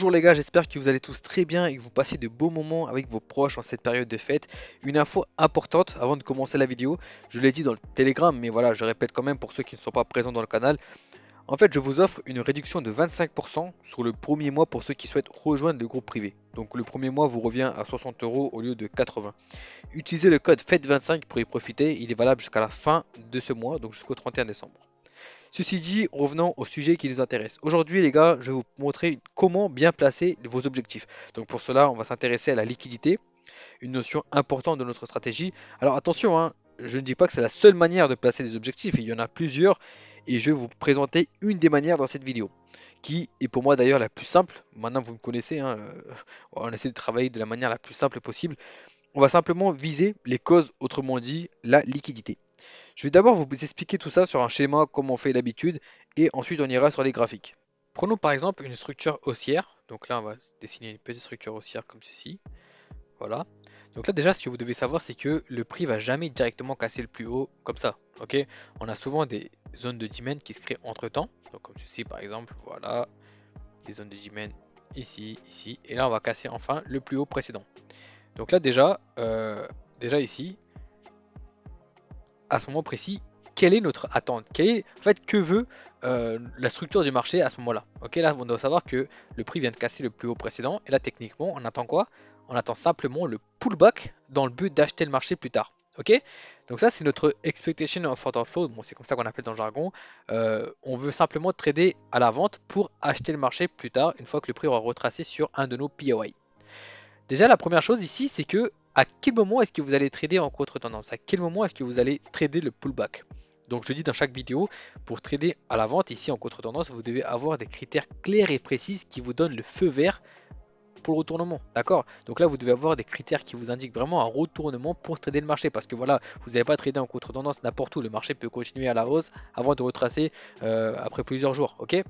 Bonjour les gars, j'espère que vous allez tous très bien et que vous passez de beaux moments avec vos proches en cette période de fête. Une info importante avant de commencer la vidéo, je l'ai dit dans le Telegram, mais voilà, je répète quand même pour ceux qui ne sont pas présents dans le canal. En fait, je vous offre une réduction de 25% sur le premier mois pour ceux qui souhaitent rejoindre le groupe privé. Donc le premier mois vous revient à 60 euros au lieu de 80. Utilisez le code FETE25 pour y profiter, il est valable jusqu'à la fin de ce mois, donc jusqu'au 31 décembre. Ceci dit, revenons au sujet qui nous intéresse. Aujourd'hui, les gars, je vais vous montrer comment bien placer vos objectifs. Donc pour cela, on va s'intéresser à la liquidité, une notion importante de notre stratégie. Alors attention, hein, je ne dis pas que c'est la seule manière de placer des objectifs, il y en a plusieurs et je vais vous présenter une des manières dans cette vidéo, qui est pour moi d'ailleurs la plus simple. Maintenant, vous me connaissez, hein, on essaie de travailler de la manière la plus simple possible. On va simplement viser les causes, autrement dit, la liquidité. Je vais d'abord vous expliquer tout ça sur un schéma comme on fait d'habitude et ensuite on ira sur les graphiques. Prenons par exemple une structure haussière. Donc là on va dessiner une petite structure haussière comme ceci. Voilà. Donc là déjà ce que vous devez savoir c'est que le prix va jamais directement casser le plus haut comme ça. Ok. On a souvent des zones de demand qui se créent entre temps. Donc comme ceci par exemple. Voilà. Des zones de demand ici, ici. Et là on va casser enfin le plus haut précédent. Donc là déjà ici, à ce moment précis, quelle est notre attente? En fait, que veut la structure du marché à ce moment-là? Ok, là, on doit savoir que le prix vient de casser le plus haut précédent. Et là, techniquement, on attend quoi? On attend simplement le pullback dans le but d'acheter le marché plus tard. Ok, donc ça, c'est notre expectation of order flow. Bon, c'est comme ça qu'on appelle dans le jargon. On veut simplement trader à la vente pour acheter le marché plus tard, une fois que le prix aura retracé sur un de nos POI. Déjà, la première chose ici, c'est que à quel moment est-ce que vous allez trader en contre-tendance? À quel moment est-ce que vous allez trader le pullback? Donc je dis dans chaque vidéo, pour trader à la vente ici en contre-tendance, vous devez avoir des critères clairs et précis qui vous donnent le feu vert pour le retournement. D'accord? Donc là, vous devez avoir des critères qui vous indiquent vraiment un retournement pour trader le marché. Parce que voilà, vous n'allez pas trader en contre-tendance n'importe où. Le marché peut continuer à la hausse avant de retracer après plusieurs jours. Ok?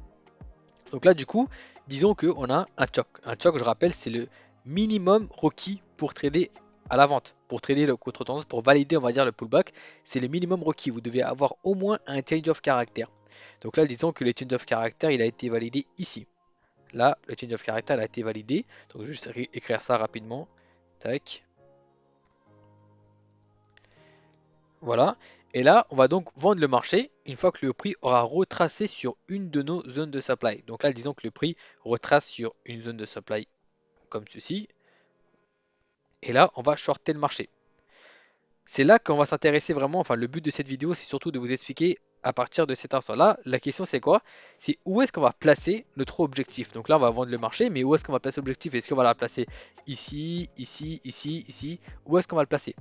Donc là, du coup, disons qu'on a un choc. Un choc, je rappelle, c'est le minimum requis pour trader à la vente. Pour trader le contre-tendance, pour valider, on va dire, le pullback, c'est le minimum requis. Vous devez avoir au moins un change of character. Donc là, disons que le change of character, il a été validé ici. Là, le change of character a été validé. Donc, je vais juste écrire ça rapidement. Tac. Voilà. Et là, on va donc vendre le marché une fois que le prix aura retracé sur une de nos zones de supply. Donc là, disons que le prix retrace sur une zone de supply comme ceci. Et là, on va shorter le marché. C'est là qu'on va s'intéresser vraiment. Enfin, le but de cette vidéo, c'est surtout de vous expliquer à partir de cet instant-là. La question, c'est quoi? C'est où est-ce qu'on va placer notre objectif? Donc là, on va vendre le marché, mais où est-ce qu'on va placer l'objectif? Est-ce qu'on va la placer ici, ici, ici, ici? Où est-ce qu'on va le placer?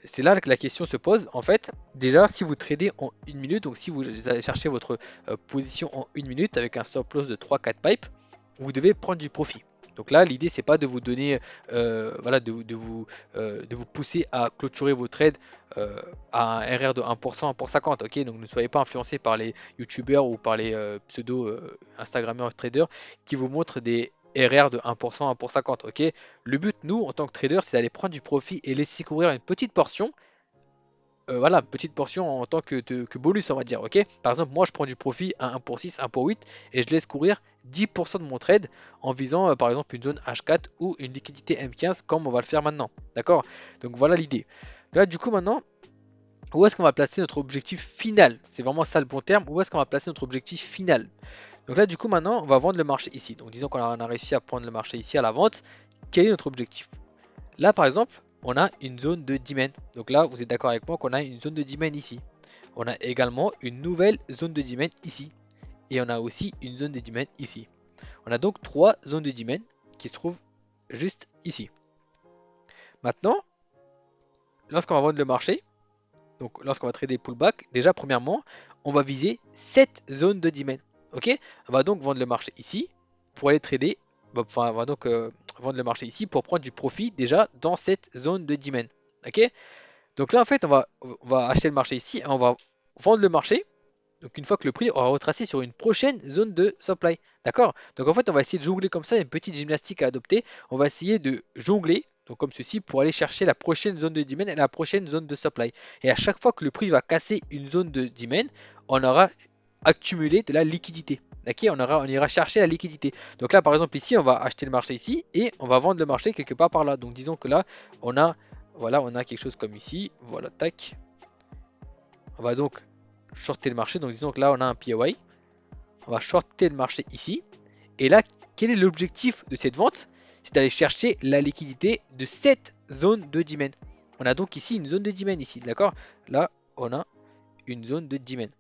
C'est là que la question se pose. En fait, déjà, si vous tradez en une minute, donc si vous allez chercher votre position en une minute avec un stop loss de 3-4 pipes, vous devez prendre du profit. Donc là, l'idée, c'est pas de vous donner, voilà, de vous pousser à clôturer vos trades à un RR de 1%, 1 pour 50. Ok, donc ne soyez pas influencé par les youtubeurs ou par les pseudo Instagrammeurs traders qui vous montrent des RR de 1%, 1 pour 50. Ok, le but, nous, en tant que trader, c'est d'aller prendre du profit et laisser courir une petite portion. Voilà, petite portion en tant que bonus, on va dire. Ok, par exemple, moi, je prends du profit à 1 pour 6, 1 pour 8 et je laisse courir 10% de mon trade en visant par exemple une zone H4 ou une liquidité M15 comme on va le faire maintenant. D'accord? Donc voilà l'idée. Là, du coup, maintenant, où est-ce qu'on va placer notre objectif final? C'est vraiment ça le bon terme. Où est-ce qu'on va placer notre objectif final? Donc là, du coup, maintenant, on va vendre le marché ici. Donc disons qu'on a réussi à prendre le marché ici à la vente. Quel est notre objectif? Là, par exemple, on a une zone de demand. Donc là, vous êtes d'accord avec moi qu'on a une zone de demand ici. On a également une nouvelle zone de demand ici. Et on a aussi une zone de demand ici. On a donc trois zones de demand qui se trouvent juste ici. Maintenant, lorsqu'on va vendre le marché, donc lorsqu'on va trader pullback, déjà premièrement, on va viser cette zone de demand. Ok? On va donc vendre le marché ici pour aller trader. Enfin, on va donc vendre le marché ici pour prendre du profit déjà dans cette zone de demand. Ok? Donc là, en fait, on va acheter le marché ici et on va vendre le marché. Donc une fois que le prix aura retracé sur une prochaine zone de supply. D'accord? Donc en fait, on va essayer de jongler comme ça, une petite gymnastique à adopter. On va essayer de jongler, donc comme ceci, pour aller chercher la prochaine zone de demand et la prochaine zone de supply. Et à chaque fois que le prix va casser une zone de demand, on aura accumulé de la liquidité. Ok, on ira chercher la liquidité. Donc là, par exemple, ici, on va acheter le marché ici et on va vendre le marché quelque part par là. Donc disons que là, on a, voilà, on a quelque chose comme ici. Voilà, tac. On va donc shorter le marché. Donc disons que là, on a un POI. On va shorter le marché ici. Et là, quel est l'objectif de cette vente? C'est d'aller chercher la liquidité de cette zone de demand. On a donc ici une zone de demand ici, d'accord? Là, on a une zone de demand.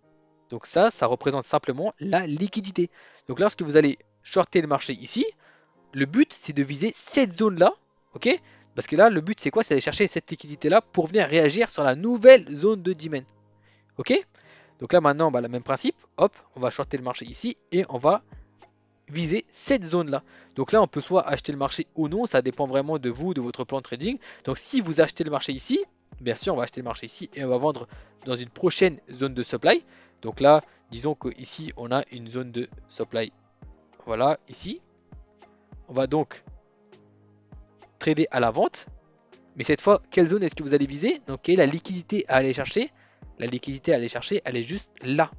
Donc ça représente simplement la liquidité. Donc lorsque vous allez shorter le marché ici, le but c'est de viser cette zone-là, ok? Parce que là, le but c'est quoi? C'est d'aller chercher cette liquidité-là pour venir réagir sur la nouvelle zone de demand, ok? Donc là maintenant, bah, le même principe, hop, on va shorter le marché ici et on va viser cette zone-là. Donc là, on peut soit acheter le marché ou non, ça dépend vraiment de vous, de votre plan de trading. Donc si vous achetez le marché ici, bien sûr, on va acheter le marché ici et on va vendre dans une prochaine zone de supply. Donc là, disons qu'ici, on a une zone de supply. Voilà, ici. On va donc trader à la vente. Mais cette fois, quelle zone est-ce que vous allez viser? Donc, quelle est la liquidité à aller chercher? La liquidité à aller chercher, elle est juste là.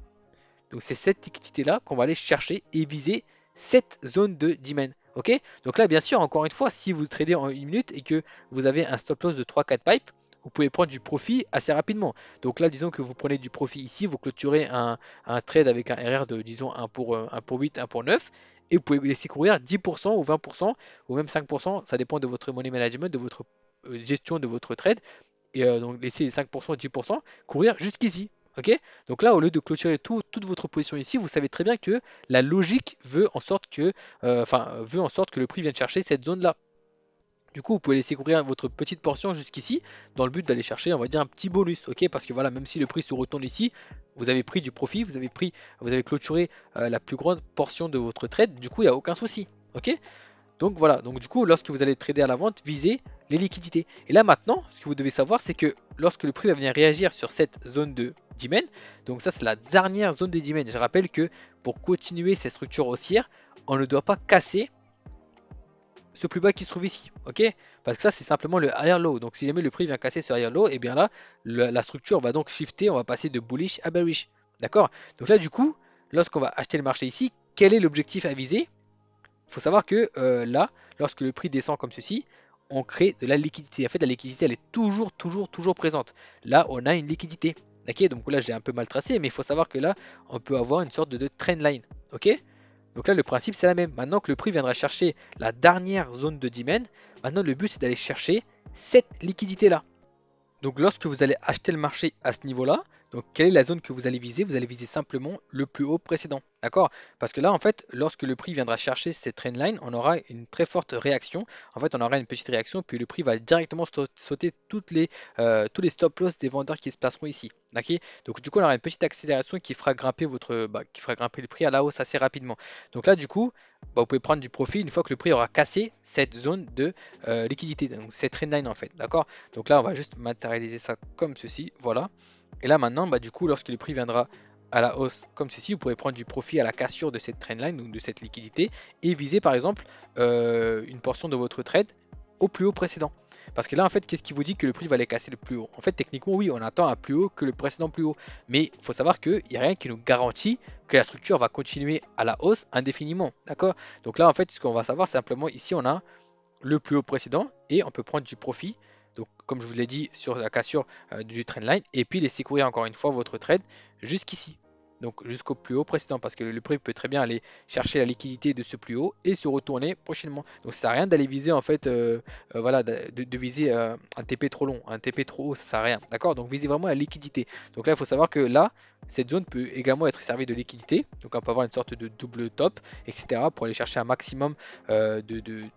Donc c'est cette liquidité-là qu'on va aller chercher et viser cette zone de demand. Ok? Donc là, bien sûr, encore une fois, si vous tradez en 1 minute et que vous avez un stop loss de 3-4 pipes, vous pouvez prendre du profit assez rapidement. Donc là, disons que vous prenez du profit ici, vous clôturez un trade avec un RR de, disons, 1 pour 8, 1 pour 9, et vous pouvez laisser courir 10% ou 20% ou même 5%, ça dépend de votre money management, de votre gestion de votre trade, et donc laisser les 5%, 10% courir jusqu'ici. Ok? Donc là, au lieu de clôturer toute votre position ici, vous savez très bien que la logique veut en sorte que, veut en sorte que le prix vienne chercher cette zone-là. Du coup, vous pouvez laisser courir votre petite portion jusqu'ici dans le but d'aller chercher, on va dire, un petit bonus. Ok? Parce que voilà, même si le prix se retourne ici, vous avez pris du profit, vous avez clôturé la plus grande portion de votre trade. Du coup, il n'y a aucun souci. Ok? Donc voilà, donc du coup, lorsque vous allez trader à la vente, visez les liquidités. Et là maintenant, ce que vous devez savoir, c'est que lorsque le prix va venir réagir sur cette zone de demand, donc ça c'est la dernière zone de demand. Je rappelle que pour continuer ces structures haussières, on ne doit pas casser ce plus bas qui se trouve ici, ok? Parce que ça c'est simplement le higher low. Donc si jamais le prix vient casser ce higher low, et bien là, la structure va donc shifter, on va passer de bullish à bearish, d'accord? Donc là du coup, lorsqu'on va acheter le marché ici, quel est l'objectif à viser? Il faut savoir que là, lorsque le prix descend comme ceci, on crée de la liquidité. En fait, la liquidité, elle est toujours présente. Là, on a une liquidité. Ok, donc là, j'ai un peu mal tracé, mais il faut savoir que là, on peut avoir une sorte de trend line. Ok, donc là, le principe, c'est la même. Maintenant que le prix viendra chercher la dernière zone de demand, maintenant, le but, c'est d'aller chercher cette liquidité-là. Donc lorsque vous allez acheter le marché à ce niveau-là, donc quelle est la zone que vous allez viser? Vous allez viser simplement le plus haut précédent, d'accord? Parce que là, en fait, lorsque le prix viendra chercher cette trendline, on aura une très forte réaction. En fait, on aura une petite réaction, puis le prix va directement sauter tous les stop loss des vendeurs qui se placeront ici, d'accord? Donc du coup, on aura une petite accélération qui fera grimper qui fera grimper le prix à la hausse assez rapidement. Donc là, du coup, vous pouvez prendre du profit une fois que le prix aura cassé cette zone de liquidité, donc cette trendline en fait, d'accord? Donc là, on va juste matérialiser ça comme ceci, voilà. Et là maintenant, du coup, lorsque le prix viendra à la hausse comme ceci, vous pourrez prendre du profit à la cassure de cette trendline, donc de cette liquidité, et viser par exemple une portion de votre trade au plus haut précédent. Parce que là, en fait, qu'est-ce qui vous dit que le prix va aller casser le plus haut? En fait, techniquement, oui, on attend un plus haut que le précédent plus haut. Mais il faut savoir qu'il n'y a rien qui nous garantit que la structure va continuer à la hausse indéfiniment. D'accord? Donc là, en fait, ce qu'on va savoir, c'est simplement ici, on a le plus haut précédent et on peut prendre du profit. Donc, comme je vous l'ai dit, sur la cassure du trendline et puis laisser courir encore une fois votre trade jusqu'ici. Donc jusqu'au plus haut précédent parce que le prix peut très bien aller chercher la liquidité de ce plus haut et se retourner prochainement. Donc ça sert à rien d'aller viser en fait, voilà, de viser un TP trop long, un TP trop haut, ça sert à rien. D'accord? Donc visez vraiment la liquidité. Donc là, il faut savoir que là, cette zone peut également être servie de liquidité. Donc on peut avoir une sorte de double top, etc. pour aller chercher un maximum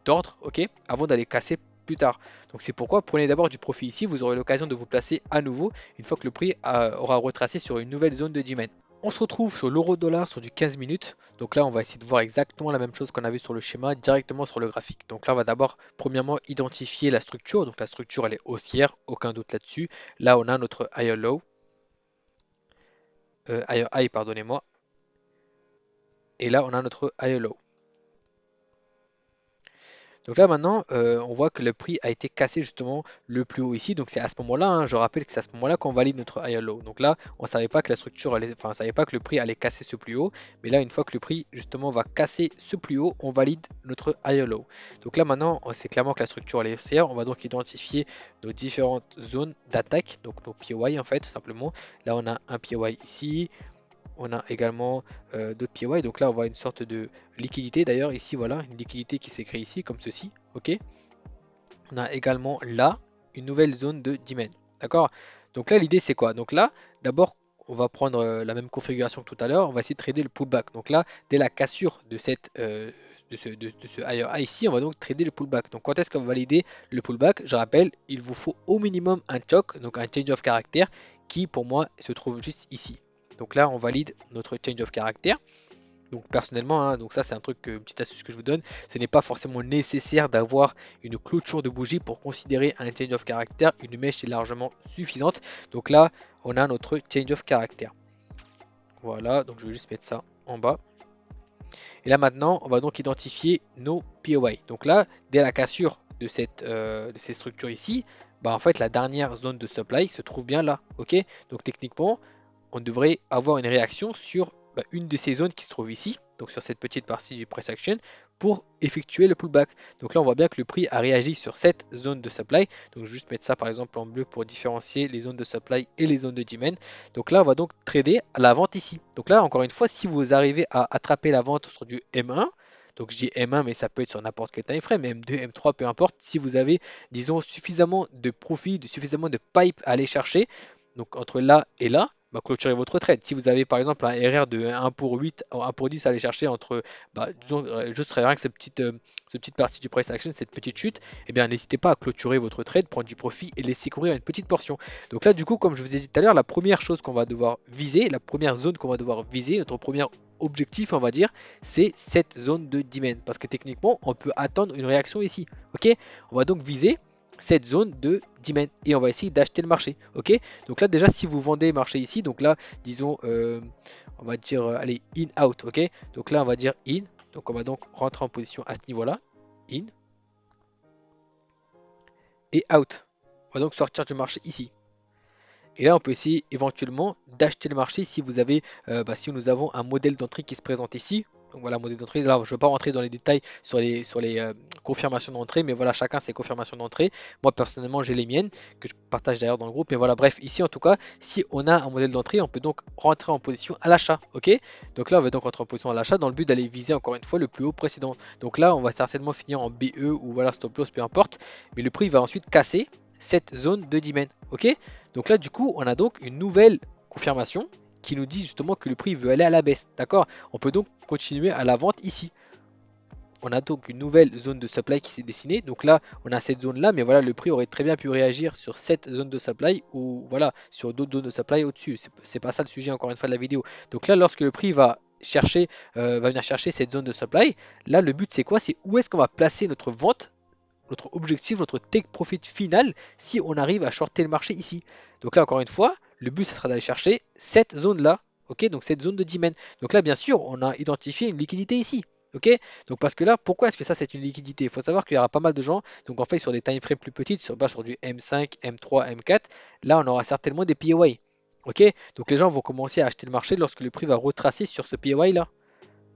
d'ordre, ok, avant d'aller casser plus tard. Donc c'est pourquoi prenez d'abord du profit ici, vous aurez l'occasion de vous placer à nouveau une fois que le prix aura retracé sur une nouvelle zone de demand. On se retrouve sur l'euro-dollar sur du 15 minutes. Donc là, on va essayer de voir exactement la même chose qu'on avait sur le schéma directement sur le graphique. Donc là, on va d'abord, premièrement, identifier la structure. Donc la structure, elle est haussière, aucun doute là-dessus. Là, on a notre higher low, higher high, pardonnez-moi. Et là, on a notre higher low. Donc là maintenant, on voit que le prix a été cassé justement le plus haut ici. Donc c'est à ce moment-là, hein, je rappelle que c'est à ce moment-là qu'on valide notre higher low. Donc là, on savait pas que la structure allait, enfin, on savait pas que le prix allait casser ce plus haut. Mais là, une fois que le prix justement va casser ce plus haut, on valide notre higher low. Donc là maintenant, on sait clairement que la structure elle est haussière. On va donc identifier nos différentes zones d'attaque, donc nos POI en fait, tout simplement. Là, on a un POI ici. On a également d'autres POI. Donc là, on voit une sorte de liquidité. D'ailleurs, ici, voilà, une liquidité qui s'est créée ici, comme ceci. OK. On a également là une nouvelle zone de demand. D'accord? Donc là, l'idée, c'est quoi? Donc là, d'abord, on va prendre la même configuration que tout à l'heure. On va essayer de trader le pullback. Donc là, dès la cassure de cette de ce higher high ici, on va donc trader le pullback. Donc quand est-ce qu'on va valider le pullback? Je rappelle, il vous faut au minimum un choc, donc un change of character, qui pour moi se trouve juste ici. Donc là, on valide notre change of character. Donc personnellement, hein, donc ça c'est un truc, petite astuce que je vous donne, ce n'est pas forcément nécessaire d'avoir une clôture de bougie pour considérer un change of character, une mèche est largement suffisante. Donc là, on a notre change of character. Voilà, donc je vais juste mettre ça en bas. Et là maintenant, on va donc identifier nos POI. Donc là, dès la cassure de ces structures ici, bah en fait la dernière zone de supply se trouve bien là, ok? Donc techniquement, on devrait avoir une réaction sur une de ces zones qui se trouve ici, donc sur cette petite partie du price action, pour effectuer le pullback. Donc là, on voit bien que le prix a réagi sur cette zone de supply. Donc je vais juste mettre ça par exemple en bleu pour différencier les zones de supply et les zones de demand. Donc là, on va donc trader à la vente ici. Donc là, encore une fois, si vous arrivez à attraper la vente sur du M1, donc je dis M1, mais ça peut être sur n'importe quel time frame, M2, M3, peu importe. Si vous avez, disons, suffisamment de profit, suffisamment de pipe à aller chercher, donc entre là et là, bah, clôturez votre trade. Si vous avez par exemple un RR de 1 pour 8, 1 pour 10 à aller chercher entre, disons, juste rien que cette petite partie du price action, cette petite chute, eh bien n'hésitez pas à clôturer votre trade, prendre du profit et laisser courir une petite portion. Donc là, du coup, comme je vous ai dit tout à l'heure, la première chose qu'on va devoir viser, la première zone qu'on va devoir viser, notre premier objectif, on va dire, c'est cette zone de demand. Parce que techniquement, on peut attendre une réaction ici. Ok? On va donc viser cette zone de demand et on va essayer d'acheter le marché. Ok? Donc là, déjà, si vous vendez marché ici, donc là, disons, on va dire, allez, in, out. Ok? Donc là, on va dire in. Donc on va donc rentrer en position à ce niveau-là. In et out. On va donc sortir du marché ici. Et là, on peut essayer éventuellement d'acheter le marché si vous avez, si nous avons un modèle d'entrée qui se présente ici. Donc voilà, modèle d'entrée. Là, je ne vais pas rentrer dans les détails sur les confirmations d'entrée, mais voilà, chacun ses confirmations d'entrée. Moi, personnellement, j'ai les miennes que je partage d'ailleurs dans le groupe. Mais voilà, bref, ici en tout cas, si on a un modèle d'entrée, on peut donc rentrer en position à l'achat. Ok? Donc là, on va donc rentrer en position à l'achat dans le but d'aller viser encore une fois le plus haut précédent. Donc là, on va certainement finir en BE ou voilà, stop loss, peu importe. Mais le prix va ensuite casser cette zone de demand. Ok? Donc là, du coup, on a donc une nouvelle confirmation qui nous dit justement que le prix veut aller à la baisse. D'accord? On peut donc continuer à la vente ici. On a donc une nouvelle zone de supply qui s'est dessinée. Donc là, on a cette zone là, mais voilà, le prix aurait très bien pu réagir sur cette zone de supply ou voilà, sur d'autres zones de supply au-dessus. C'est pas ça le sujet encore une fois de la vidéo. Donc là, lorsque le prix va chercher, va venir chercher cette zone de supply, là, le but c'est quoi? C'est où est-ce qu'on va placer notre vente, notre objectif, notre take profit final si on arrive à shorter le marché ici. Donc là, encore une fois, le but, ça sera d'aller chercher cette zone-là. Ok, donc cette zone de demand. Donc là, bien sûr, on a identifié une liquidité ici. Ok, donc parce que là, pourquoi est-ce que ça c'est une liquidité? Il faut savoir qu'il y aura pas mal de gens, donc en fait sur des time frames plus petites, sur du M5, M3, M4, là on aura certainement des POI. Ok, donc les gens vont commencer à acheter le marché lorsque le prix va retracer sur ce POI là.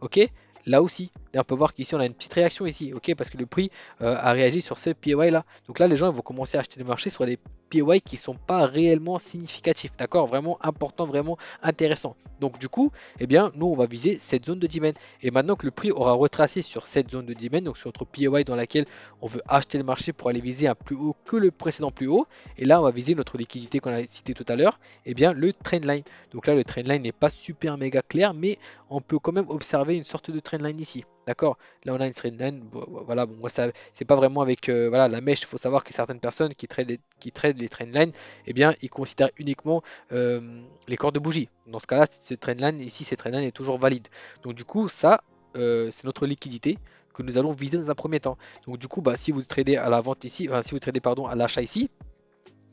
Ok, là aussi. Et on peut voir qu'ici on a une petite réaction ici, ok, parce que le prix a réagi sur ce POI là. Donc là, les gens ils vont commencer à acheter le marché sur des POI qui sont pas réellement significatifs, d'accord, vraiment important, vraiment intéressant. Donc du coup, eh bien, nous on va viser cette zone de demand. Et maintenant que le prix aura retracé sur cette zone de demand, donc sur notre POI dans laquelle on veut acheter le marché pour aller viser un plus haut que le précédent plus haut, et là on va viser notre liquidité qu'on a cité tout à l'heure, eh bien le trendline. Donc là, le trendline n'est pas super méga clair, mais on peut quand même observer une sorte de trendline ici. D'accord? Là, on a une trendline. Voilà, bon, moi, ça, c'est pas vraiment avec voilà, la mèche. Il faut savoir que certaines personnes qui trade les trendlines, eh bien, ils considèrent uniquement les corps de bougie. Dans ce cas-là, ce trendline ici, cette trendline est toujours valide. Donc, du coup, ça, c'est notre liquidité que nous allons viser dans un premier temps. Donc, du coup, si vous tradez à la vente ici, enfin, si vous tradez pardon à l'achat ici,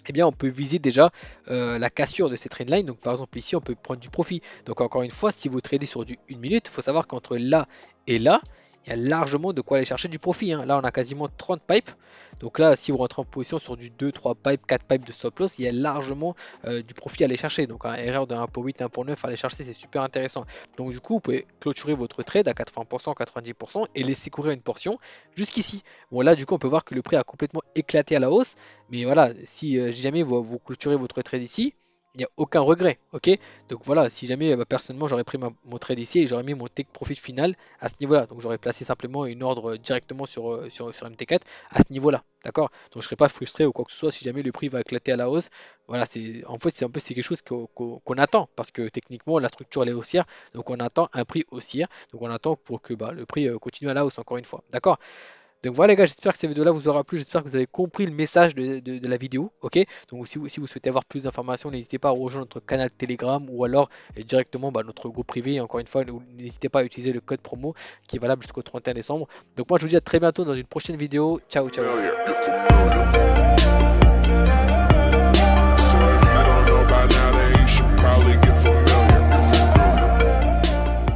eh bien, on peut viser déjà la cassure de cette trendline. Donc, par exemple, ici, on peut prendre du profit. Donc, encore une fois, si vous tradez sur du 1 minute, il faut savoir qu'entre là et là, il y a largement de quoi aller chercher du profit, hein. Là, on a quasiment 30 pipes. Donc là, si vous rentrez en position sur du 2, 3 pipes, 4 pipes de stop loss, il y a largement du profit à aller chercher. Donc un erreur de 1 pour 8, 1 pour 9 à aller chercher, c'est super intéressant. Donc du coup, vous pouvez clôturer votre trade à 80%, 90% et laisser courir une portion jusqu'ici. Bon là, du coup, on peut voir que le prix a complètement éclaté à la hausse. Mais voilà, si jamais vous clôturez votre trade ici, il n'y a aucun regret, ok? Donc voilà, si jamais personnellement j'aurais pris mon trade ici et j'aurais mis mon take profit final à ce niveau-là. Donc j'aurais placé simplement une ordre directement sur MT4 à ce niveau-là, d'accord? Donc je ne serais pas frustré ou quoi que ce soit si jamais le prix va éclater à la hausse. Voilà, en fait c'est quelque chose qu'on attend parce que techniquement la structure elle est haussière, donc on attend un prix haussière, donc on attend pour que le prix continue à la hausse encore une fois, d'accord? Donc voilà les gars, j'espère que cette vidéo-là vous aura plu, j'espère que vous avez compris le message de la vidéo, ok? Donc si vous souhaitez avoir plus d'informations, n'hésitez pas à rejoindre notre canal Telegram ou alors directement notre groupe privé. Encore une fois, n'hésitez pas à utiliser le code promo qui est valable jusqu'au 31 décembre. Donc moi je vous dis à très bientôt dans une prochaine vidéo. Ciao, ciao.